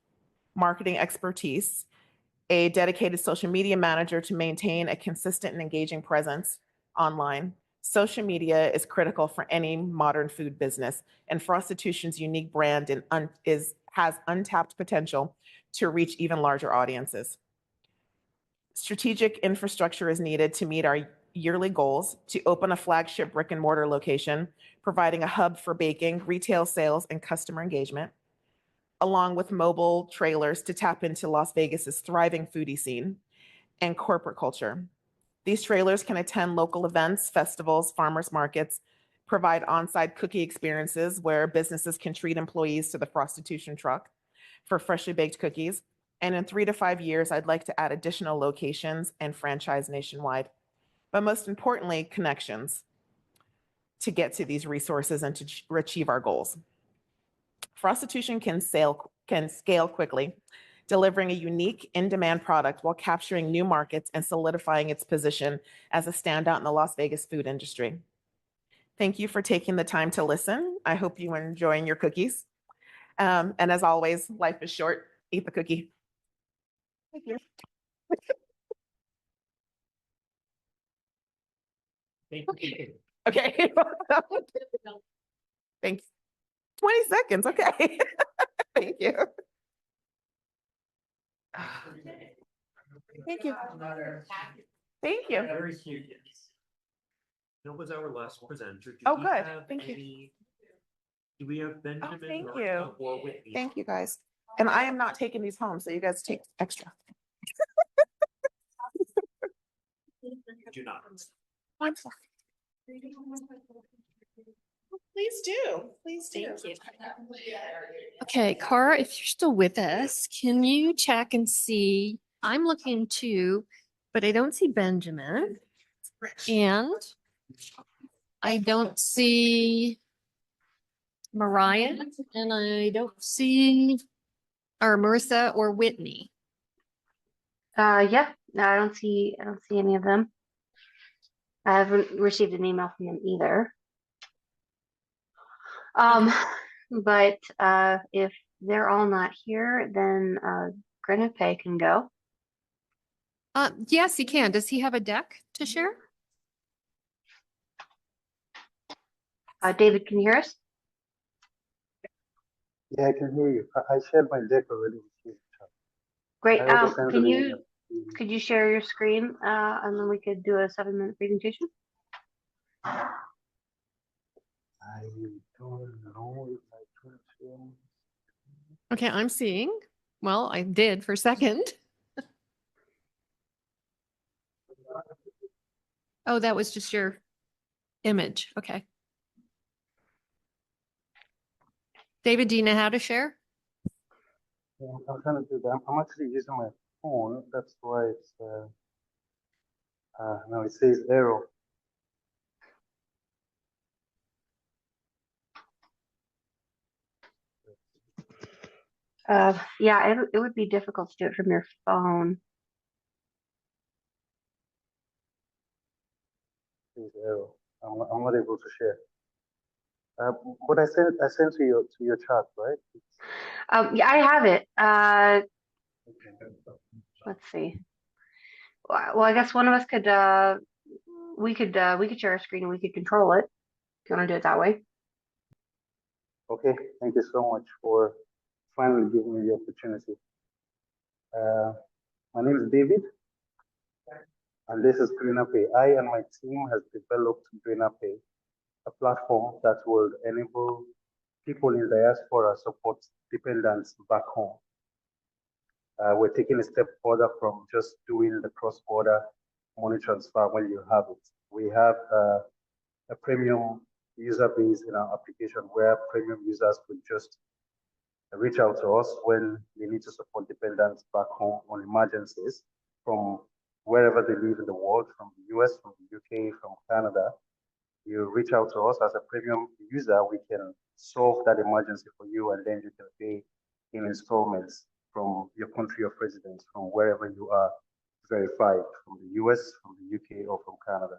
Marketing expertise, a dedicated social media manager to maintain a consistent and engaging presence online. Social media is critical for any modern food business, and Prostitution's unique brand has untapped potential to reach even larger audiences. Strategic infrastructure is needed to meet our yearly goals to open a flagship brick and mortar location, providing a hub for baking, retail sales, and customer engagement, along with mobile trailers to tap into Las Vegas's thriving foodie scene and corporate culture. These trailers can attend local events, festivals, farmers markets, provide on-site cookie experiences where businesses can treat employees to the Prostitution truck for freshly baked cookies. And in 3 to 5 years, I'd like to add additional locations and franchise nationwide. But most importantly, connections to get to these resources and to achieve our goals. Prostitution can scale quickly, delivering a unique in-demand product while capturing new markets and solidifying its position as a standout in the Las Vegas food industry. Thank you for taking the time to listen. I hope you are enjoying your cookies. And as always, life is short. Eat the cookie. Thank you. Okay. Thanks. 20 seconds. Okay. Thank you. Thank you. Thank you. That was our last presenter. Do Oh, we good. have Thank you. Do we have Benjamin? thank or- you. or Whitney? Thank you, guys. And I am not taking these home, so you guys take extra. Do not. I'm sorry. Please do. Please do. Thank you. Okay, Cara, if you're still with us, can you check and see? I'm looking too, but I don't see Benjamin. And I don't see Mariah, and I don't see or Marissa or Whitney. Yeah, no, I don't see any of them. I haven't received an email from them either. But if they're all not here, then Grenape can go. Yes, he can. Does he have a deck to share? David, can you hear us? Yeah, I can hear you. I shared my deck already with you. Great. I also sent Can an you email. could you share your screen and then we could do a 7-minute presentation? I don't know if I could share. Okay, I'm seeing. Well, I did for a second. Oh, that was just your image. Okay. David, do you know how to share? Yeah, I'm trying to do that. I'm actually using my phone. That's why it's now it says error. Yeah, it would be difficult to do it from your phone. It says error. I'm not able to share. But I sent to your chat, right? Yeah, I have it. Okay. Let's see. Well, I guess one of us could we could share a screen and we could control it if you want to do it that way. Okay, thank you so much for finally giving me the opportunity. My name is David, and this is GreenerPay. I and my team has developed GreenerPay, a platform that will enable people in diaspora support dependents back home. We're taking a step further from just doing the cross-border money transfer when you have it. We have a premium user base in our application where premium users could just reach out to us when they need to support dependents back home on emergencies from wherever they live in the world, from the US, from the UK, from Canada. You reach out to us as a premium user, we can solve that emergency for you, and then you can pay in installments from your country of residence, from wherever you are verified, from the US, from the UK, or from Canada.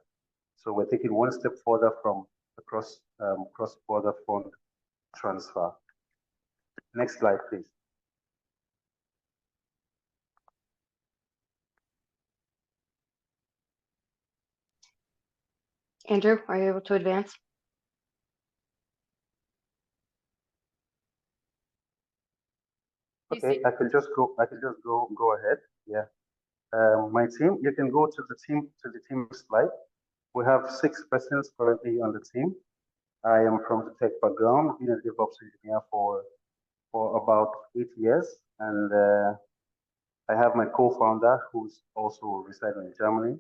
So we're taking one step further from the cross-border fund transfer. Next slide, please. Andrew, are you able to advance? Okay, I can just go ahead. Yeah. My team, you can go to the team slide. We have 6 persons currently on the team. I am from the tech background, been a DevOps engineer for about 8 years, and I have my co-founder who's also residing in Germany,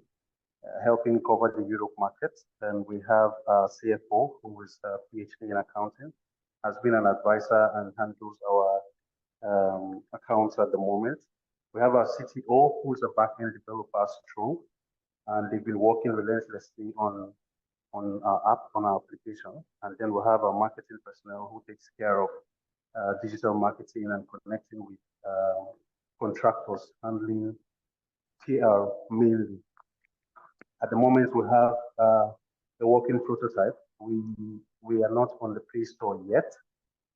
helping cover the Europe market. And we have a CFO who is a PhD in accounting, has been an advisor and handles our accounts at the moment. We have our CTO who's a backend developer strong, and they've been working relentlessly on our app, on our application. And then we have our marketing personnel who takes care of digital marketing and connecting with contractors, handling PR mainly. At the moment, we have a working prototype. We are not on the Play Store yet.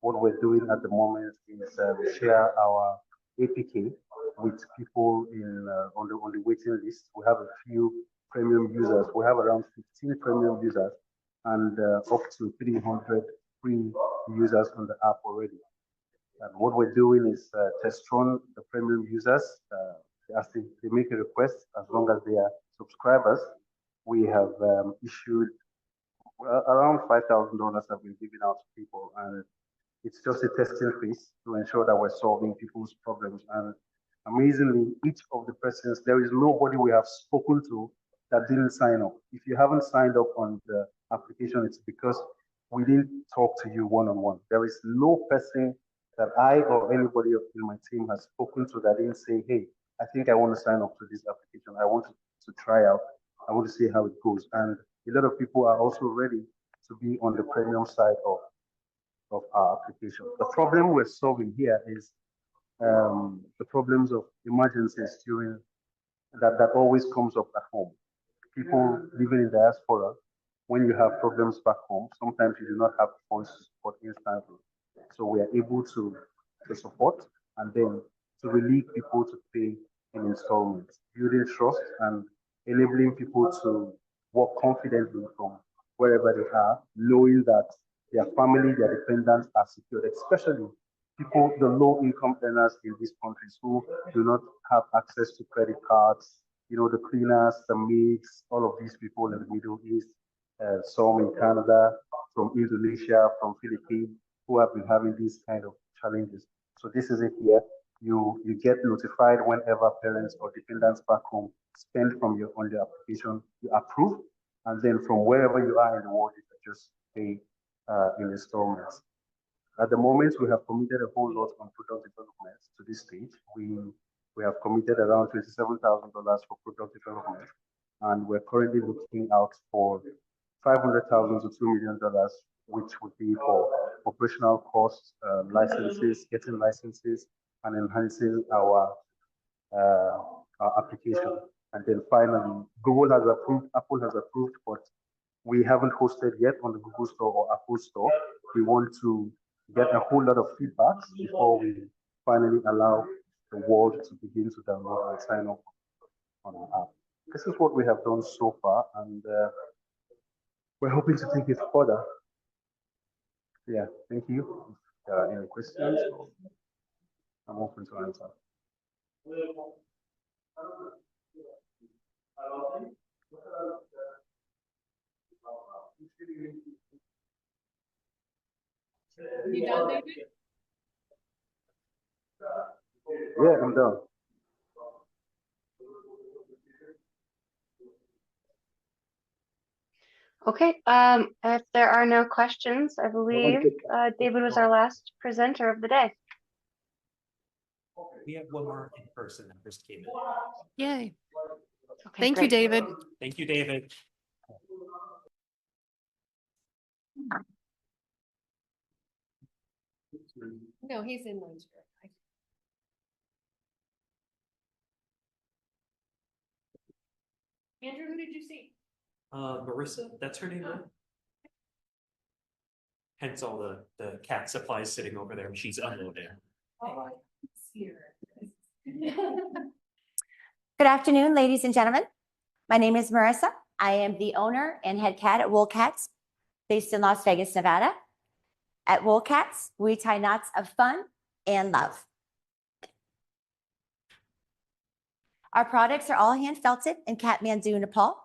What we're doing at the moment is we share our APK with people on the waiting list. We have a few premium users. We have around 15 premium users and up to 300 free users on the app already. And what we're doing is test run the premium users as they make a request, as long as they are subscribers. We have issued around $5,000 have been given out to people, and it's just a testing phase to ensure that we're solving people's problems. And amazingly, each of the persons, there is nobody we have spoken to that didn't sign up. If you haven't signed up on the application, it's because we didn't talk to you one-on-one. There is no person that I or anybody in my team has spoken to that didn't say, hey, I think I want to sign up to this application. I want to try out. I want to see how it goes. And a lot of people are also ready to be on the premium side of our application. The problem we're solving here is the problems of emergencies during that always comes up at home. People living in diaspora, when you have problems back home, sometimes you do not have funds to support instantly. So we are able to support and then to relieve people to pay in installments, building trust and enabling people to work confidently from wherever they are, knowing that their family, their dependents are secured, especially people, the low income earners in these countries who do not have access to credit cards, the cleaners, the maids, all of these people in the Middle East, some in Canada, from Indonesia, from Philippines, who have been having these kind of challenges. So this is it here. You get notified whenever parents or dependents back home spend on your application, you approve, and then from wherever you are in the world, you can just pay in installments. At the moment, we have committed a whole lot on product development to this stage. We have committed around $27,000 for product development, and we're currently looking out for $500,000 to $2 million, which would be for operational costs, licenses, getting licenses, and enhancing our application. And then finally, Google has approved, Apple has approved, but we haven't hosted yet on the Google Store or Apple Store. We want to get a whole lot of feedback before we finally allow the world to begin to download and sign up on our app. This is what we have done so far, and we're hoping to take it further. Yeah, thank you. If there are any questions, I'm open to answer. You done, David? Yeah, I'm done. Okay, if there are no questions, I believe David was our last presenter of the day. We have one more in person that just came in. Yay. Okay, Thank you, great. David. Thank you, David. No, he's in Lawrenceburg. Andrew, who did you see? Marissa, that's her name, right? Hence all the cat supplies sitting over there. She's unloading. Good afternoon, ladies and gentlemen. My name is Marissa. I am the owner and head cat at Wool Cats, based in Las Vegas, Nevada. At Wool Cats, we tie knots of fun and love. Our products are all hand felted in Kathmandu, Nepal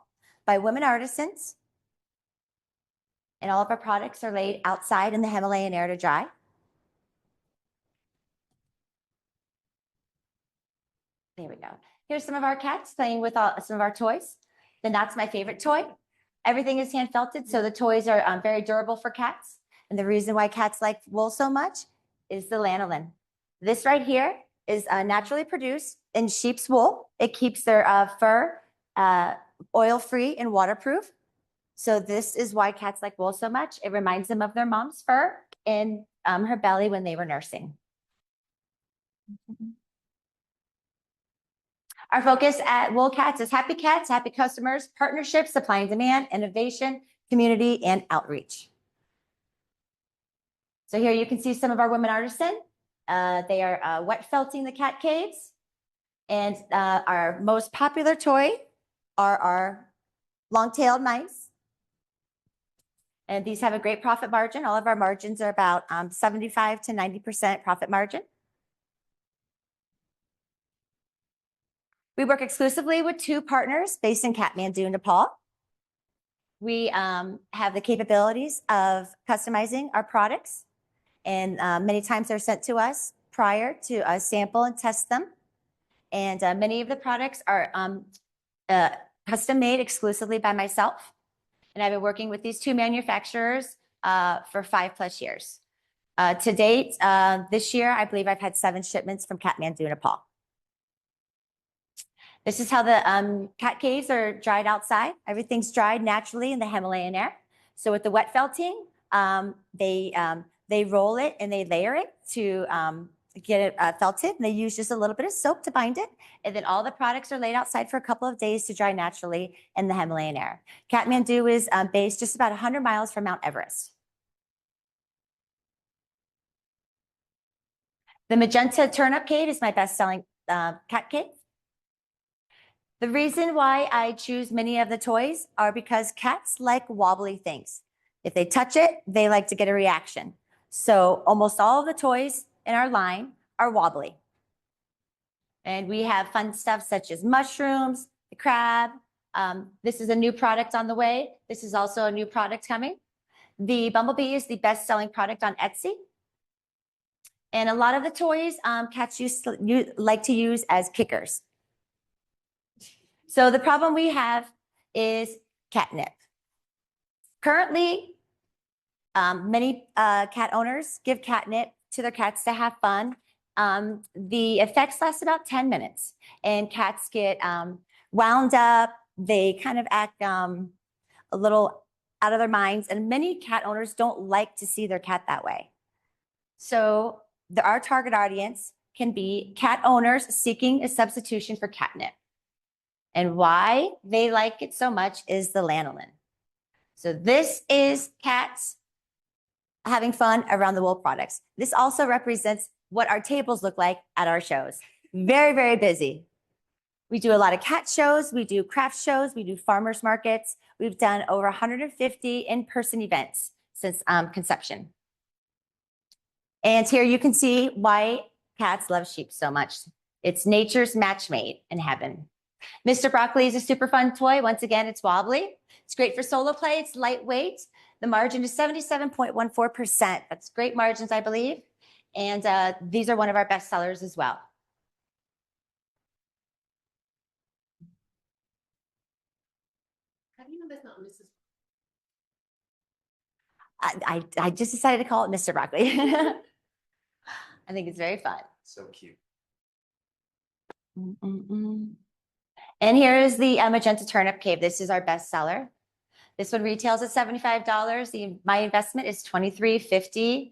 by women artisans. And all of our products are laid outside in the Himalayan air to dry. There we go. Here's some of our cats playing with some of our toys. The knot's my favorite toy. Everything is hand felted, so the toys are very durable for cats. And the reason why cats like wool so much is the lanolin. This right here is naturally produced in sheep's wool. It keeps their fur oil-free and waterproof. So this is why cats like wool so much. It reminds them of their mom's fur in her belly when they were nursing. Our focus at Wool Cats is happy cats, happy customers, partnerships, supply and demand, innovation, community, and outreach. So here you can see some of our women artisans. They are wet felting the cat caves. And our most popular toy are our long-tailed mice. And these have a great profit margin. All of our margins are about 75 to 90% profit margin. We work exclusively with 2 partners based in Kathmandu, Nepal. We have the capabilities of customizing our products, and many times they're sent to us prior to sample and test them. And many of the products are custom made exclusively by myself. And I've been working with these 2 manufacturers for 5+ years. To date, this year, I believe I've had 7 shipments from Kathmandu, Nepal. This is how the cat caves are dried outside. Everything's dried naturally in the Himalayan air. So with the wet felting, they roll it and they layer it to get it felted. And they use just a little bit of soap to bind it. And then all the products are laid outside for a couple of days to dry naturally in the Himalayan air. Kathmandu is based just about 100 miles from Mount Everest. The magenta turnip cave is my best-selling cat cave. The reason why I choose many of the toys are because cats like wobbly things. If they touch it, they like to get a reaction. So almost all of the toys in our line are wobbly. And we have fun stuff such as mushrooms, the crab. This is a new product on the way. This is also a new product coming. The bumblebee is the best-selling product on Etsy. And a lot of the toys cats like to use as kickers. So the problem we have is catnip. Currently, many cat owners give catnip to their cats to have fun. The effects last about 10 minutes, and cats get wound up. They kind of act a little out of their minds, and many cat owners don't like to see their cat that way. So our target audience can be cat owners seeking a substitution for catnip. And why they like it so much is the lanolin. So this is cats having fun around the wool products. This also represents what our tables look like at our shows. Very, very busy. We do a lot of cat shows. We do craft shows. We do farmers markets. We've done over 150 in-person events since conception. And here you can see why cats love sheep so much. It's nature's match made in heaven. Mr. Broccoli is a super fun toy. Once again, it's wobbly. It's great for solo play. It's lightweight. The margin is 77.14%. That's great margins, I believe. And these are one of our best sellers as well. How do you know that's not Mrs. I just decided to call it Mr. Broccoli. I think it's very fun. So cute. And here is the magenta turnip cave. This is our best seller. This one retails at $75. My investment is $23.50.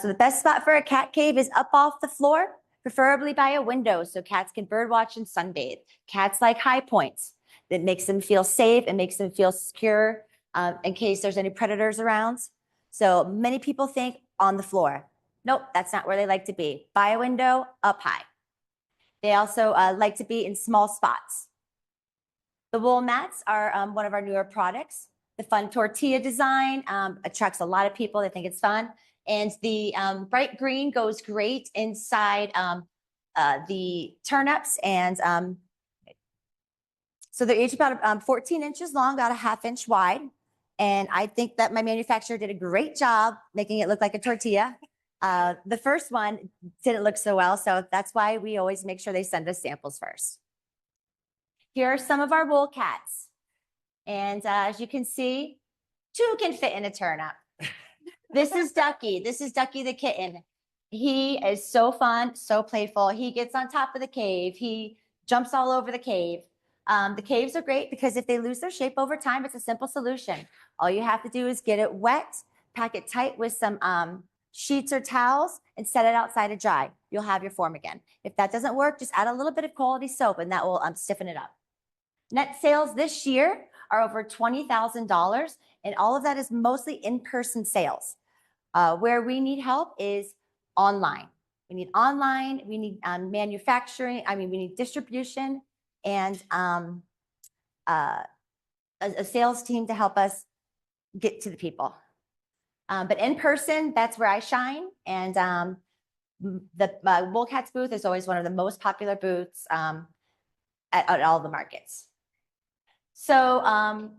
So the best spot for a cat cave is up off the floor, preferably by a window, so cats can birdwatch and sunbathe. Cats like high points. It makes them feel safe. It makes them feel secure in case there's any predators around. So many people think on the floor. Nope, that's not where they like to be. By a window, up high. They also like to be in small spots. The wool mats are one of our newer products. The fun tortilla design attracts a lot of people. They think it's fun. And the bright green goes great inside the turnips. And so they're each about 14 inches long, about a ½ inch wide. And I think that my manufacturer did a great job making it look like a tortilla. The first one didn't look so well. So that's why we always make sure they send us samples first. Here are some of our wool cats. And as you can see, 2 can fit in a turnip. This is Ducky. This is Ducky the kitten. He is so fun, so playful. He gets on top of the cave. He jumps all over the cave. The caves are great because if they lose their shape over time, it's a simple solution. All you have to do is get it wet, pack it tight with some sheets or towels, and set it outside to dry. You'll have your form again. If that doesn't work, just add a little bit of quality soap and that will stiffen it up. Net sales this year are over $20,000, and all of that is mostly in-person sales. Where we need help is online. We need online, we need manufacturing, we need distribution, and a sales team to help us get to the people. But in person, that's where I shine, and the Wool Cats booth is always one of the most popular booths at all the markets. So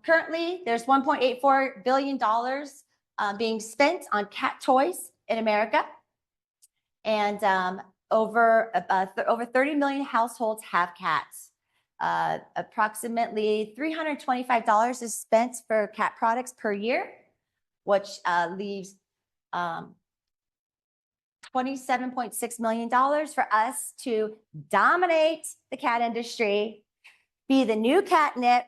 currently, there's $1.84 billion being spent on cat toys in America. And over 30 million households have cats. Approximately $325 is spent for cat products per year, which leaves $27.6 million for us to dominate the cat industry, be the new catnip.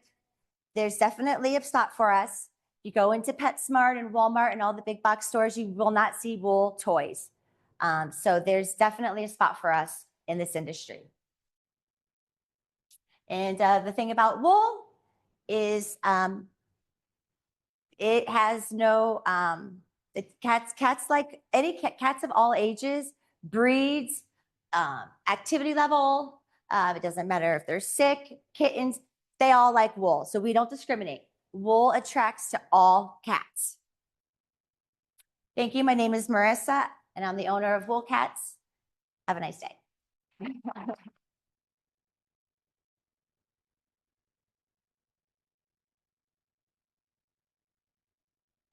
There's definitely a spot for us. You go into PetSmart and Walmart and all the big box stores, you will not see wool toys. So there's definitely a spot for us in this industry. And the thing about wool is it has no, cats like any cats of all ages, breeds, activity level. It doesn't matter if they're sick, kittens, they all like wool. So we don't discriminate. Wool attracts to all cats. Thank you. My name is Marissa, and I'm the owner of Wool Cats. Have a nice day.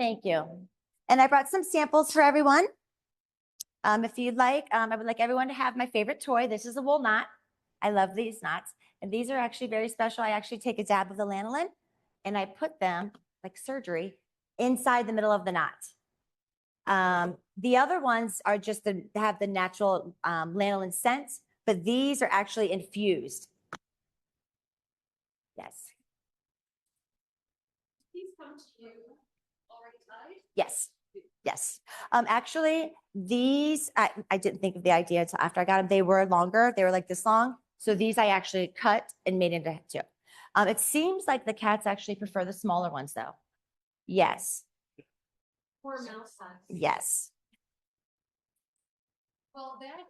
Thank you. And I brought some samples for everyone. If you'd like, I would like everyone to have my favorite toy. This is a wool knot. I love these knots. And these are actually very special. I actually take a dab of the lanolin and I put them, like surgery, inside the middle of the knot. The other ones are just to have the natural lanolin scent, but these are actually infused. Yes. These come to you already tied? Yes. Yes. Actually, these, I didn't think of the idea until after I got them. They were longer. They were like this long. So these I actually cut and made into two. It seems like the cats actually prefer the smaller ones though. Yes. Or mouse size. Yes. Well, that's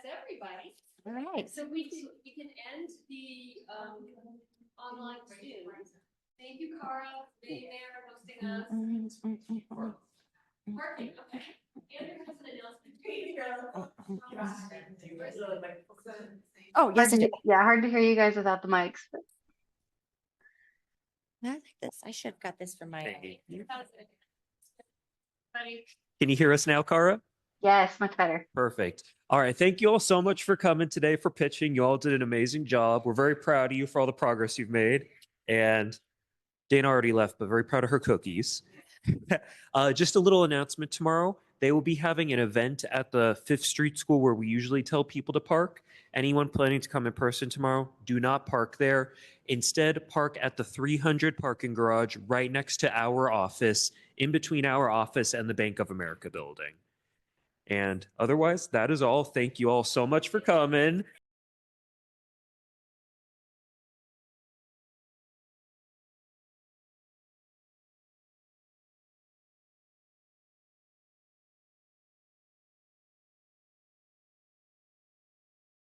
everybody. All right. So we can end the online too. Thank you, Cara, for being there, hosting us. Parking, okay. Andrew has an announcement. Oh, yes. Yeah, hard to hear you guys without the mics. But... I like this. I should have got this for my. Can you hear us now, Cara? Yes, much better. Perfect. All right. Thank you all so much for coming today, for pitching. You all did an amazing job. We're very proud of you for all the progress you've made. And Dana already left, but very proud of her cookies. Just a little announcement tomorrow. They will be having an event at the 5th Street School where we usually tell people to park. Anyone planning to come in person tomorrow, do not park there. Instead, park at the 300 parking garage right next to our office, in between our office and the Bank of America building. And otherwise, that is all. Thank you all so much for coming.